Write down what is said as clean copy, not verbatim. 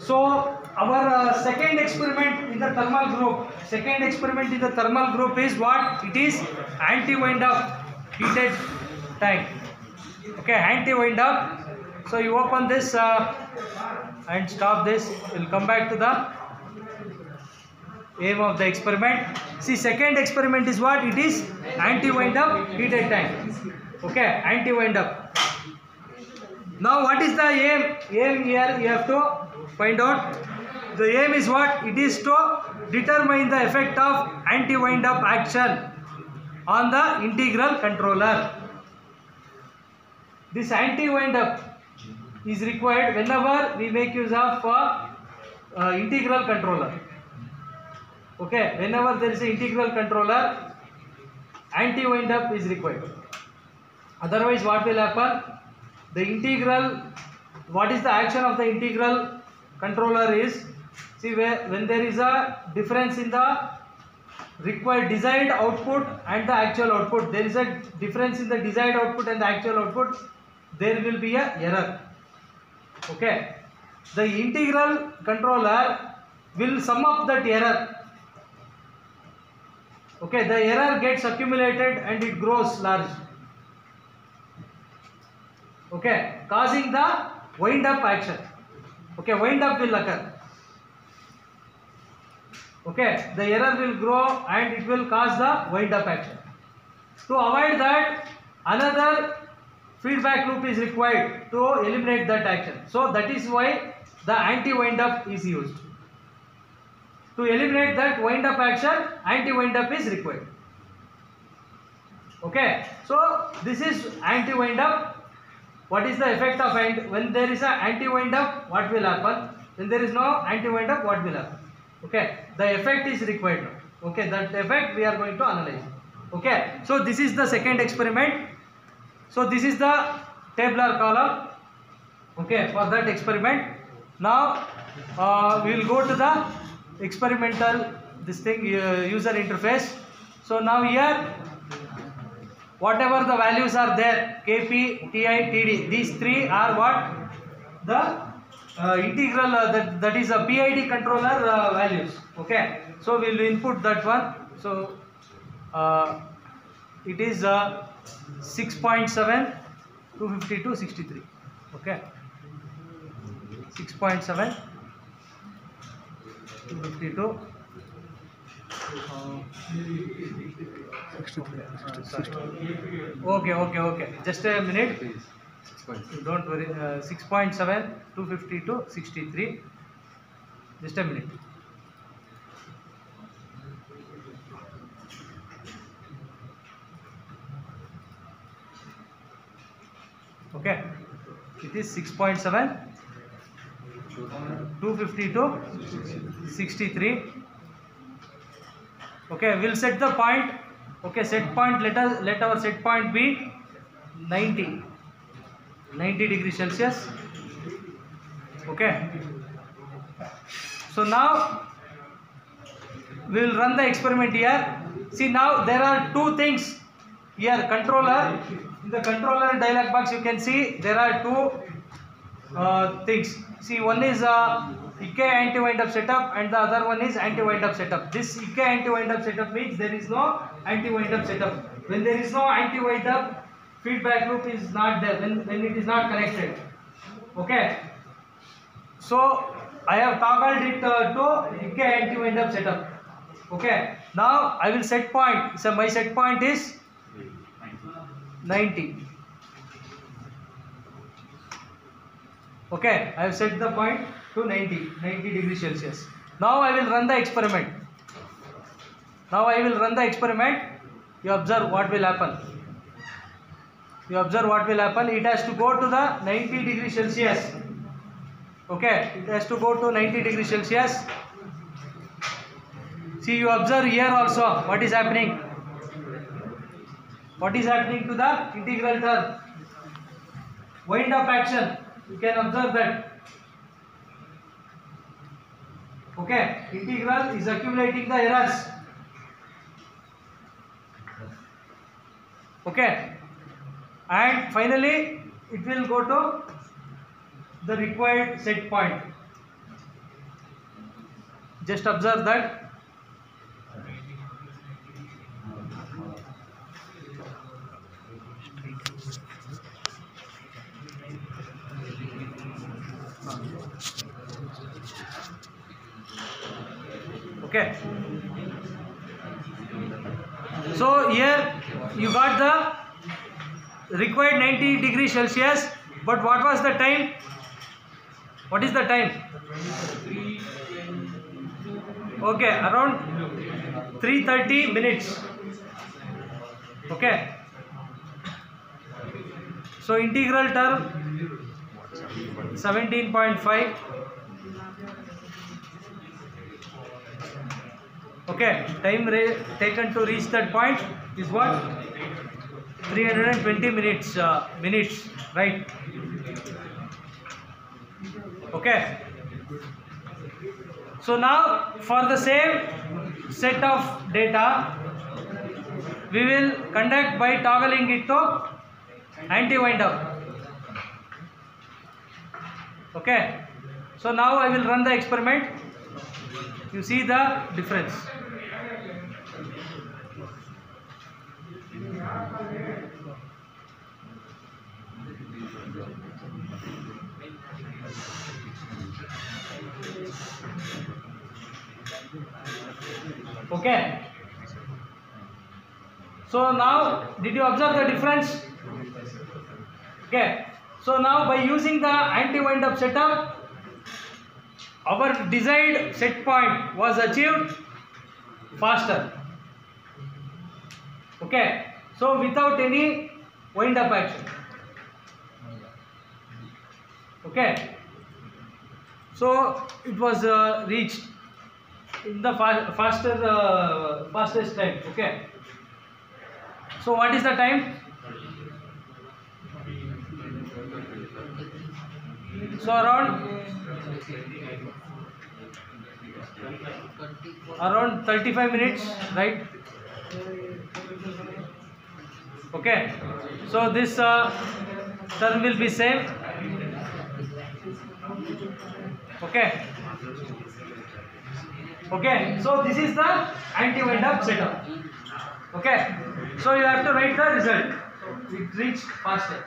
So our second experiment in the thermal group. Second experiment in the thermal group is what? It is anti-wind up heated tank. Okay, anti-wind up. So you open this and stop this. We'll come back to the aim of the experiment. See, second experiment is what? It is anti-wind up heated tank. Okay, anti-wind up. Now what is the aim? Aim here you have to find out. The aim is what? It is to determine the effect of anti-wind up action on the integral controller. This anti-wind up is required whenever we make use of integral controller. Okay, whenever there is an integral controller, anti-wind up is required. Otherwise, what will happen? The integral, what is the action of the integral controller is, see, when there is a difference in the required desired output and the actual output, there is a difference in the desired output and the actual output, there will be a error. Okay, the integral controller will sum up that error. Okay, the error gets accumulated and it grows large. Okay, causing the wind up action. Okay, wind up will occur. Okay, the error will grow and it will cause the wind up action. To avoid that, another feedback loop is required to eliminate that action. So that is why the anti-wind up is used. To eliminate that wind up action, anti-wind up is required. Okay, so this is anti-wind up. What is the effect of when there is an anti-wind up? What will happen? When there is no anti-wind up, what will happen? Okay, the effect is required now. Okay, that effect we are going to analyze. Okay, so this is the second experiment. So this is the tabular column. Okay, for that experiment. Now we will go to the experimental user interface. So now here, whatever the values are there, Kp, Ti, Td, these three are what? The integral, that is a PID controller values. Okay, so we will input that one. So it is 6.7, 252, 63. Okay, 6.7, 252. 63. Okay. Just a minute. Don't worry. 6.7, 252, 63. Just a minute. Okay. It is 6.7, 252, 63. Okay, we'll set the point. Okay, set point, let our set point be 90 degrees Celsius. Okay, so now we will run the experiment here. See, now there are two things here. Controller, in the controller dialog box you can see there are two things. See, one is IK anti-wind up setup and the other one is anti-wind up setup. This IK anti-wind up setup means there is no anti-wind up setup. When there is no anti-wind up, feedback loop is not there, when it is not connected. Okay, so I have toggled it to IK anti-wind up setup. Okay, now I will set point. So my set point is 90. Okay, I have set the point to 90 degrees Celsius. Now I will run the experiment. You observe what will happen. It has to go to the 90 degrees Celsius. Okay, it has to go to 90 degrees Celsius. See, you observe here also what is happening. What is happening to the integral term? Wind up action. You can observe that. Okay, integral is accumulating the errors. Okay, and finally it will go to the required set point. Just observe that. Okay. So here you got the required 90 degrees Celsius, but what was the time? What is the time? Okay, around 3:30 minutes. Okay. So integral term 17.5. Okay, time taken to reach that point is what? 320 minutes. Minutes, right? Okay. So now for the same set of data, we will conduct by toggling it to anti-wind up. Okay. So now I will run the experiment. You see the difference. Okay. So now, did you observe the difference? Okay. So now by using the anti-wind up setup, our desired set point was achieved faster. Okay. So without any wind up action. Okay. So it was reached in the fastest time. Okay. So what is the time? So around 35 minutes, right? Okay. So this term will be same. Okay. Okay. So this is the anti-wind up setup. Okay. So you have to write the result. It reached faster.